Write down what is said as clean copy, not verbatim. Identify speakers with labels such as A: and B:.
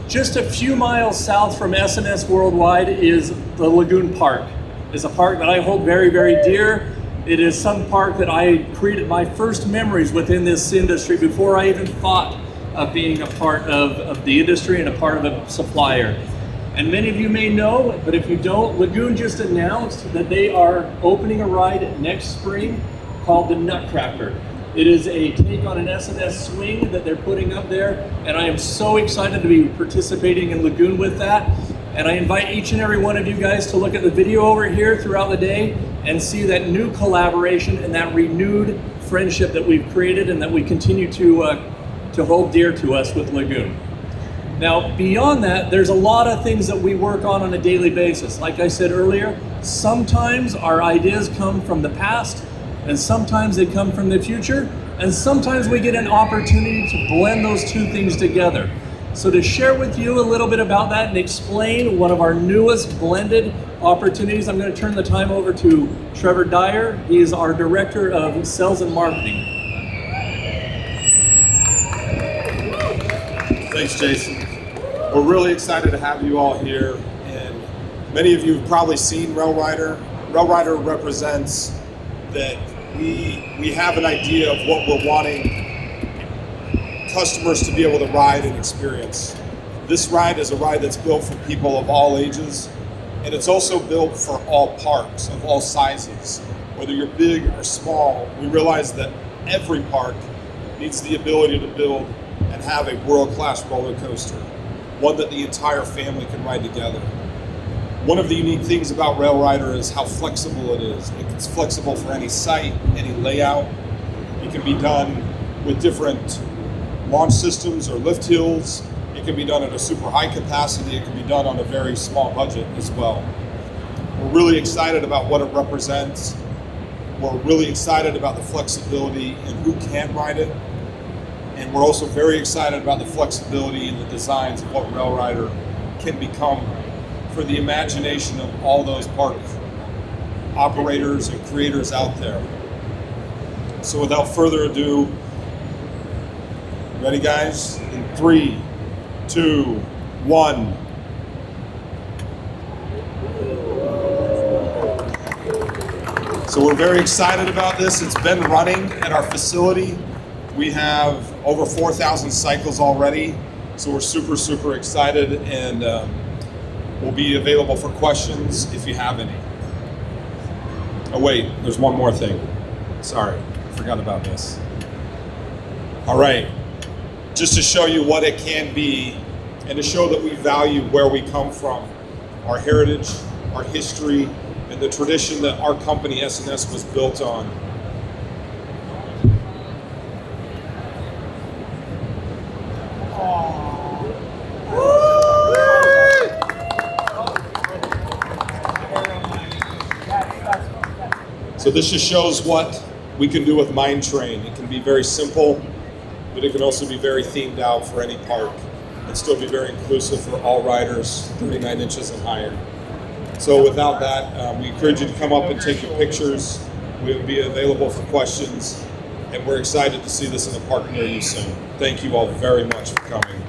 A: Just a few miles south from S&S Worldwide is the Lagoon Park. It's a park that I hold very, very dear. It is some park that I created my first memories within this industry before I even thought of being a part of the industry and a part of a supplier. And many of you may know, but if you don't, Lagoon just announced that they are opening a ride next spring called the Nutcracker. It is a take on an S&S swing that they're putting up there, and I am so excited to be participating in Lagoon with that. And I invite each and every one of you guys to look at the video over here throughout the day and see that new collaboration and that renewed friendship that we've created and that we continue to hold dear to us with Lagoon. Now, beyond that, there's a lot of things that we work on a daily basis. Like I said earlier, sometimes our ideas come from the past, and sometimes they come from the future, and sometimes we get an opportunity to blend those two things together. So to share with you a little bit about that and explain one of our newest blended opportunities, I'm going to turn the time over to Trevor Dyer. He is our Director of Sales and Marketing.
B: Thanks, Jason. We're really excited to have you all here, and many of you have probably seen RailRyder. RailRyder represents that we have an idea of what we're wanting customers to be able to ride and experience. This ride is a ride that's built for people of all ages, and it's also built for all parks of all sizes. Whether you're big or small, we realize that every park needs the ability to build and have a world-class roller coaster, one that the entire family can ride together. One of the unique things about RailRyder is how flexible it is. It's flexible for any site, any layout. It can be done with different launch systems or lift hills. It can be done at a super high capacity. It can be done on a very small budget as well. We're really excited about what it represents. We're really excited about the flexibility and who can ride it. And we're also very excited about the flexibility and the designs of what RailRyder can become for the imagination of all those park operators and creators out there. So without further ado, ready guys? In 3, 2, 1. So we're very excited about this. It's been running at our facility. We have over 4,000 cycles already. So we're super, super excited, and we'll be available for questions if you have any. Oh wait, there's one more thing. Sorry, I forgot about this. All right, just to show you what it can be and to show that we value where we come from, our heritage, our history, and the tradition that our company S&S was built on. So this just shows what we can do with Mine Train. It can be very simple, but it can also be very themed out for any park and still be very inclusive for all riders, 39 inches and higher. So without that, we encourage you to come up and take your pictures. We'll be available for questions, and we're excited to see this in the park near you soon. Thank you all very much for coming.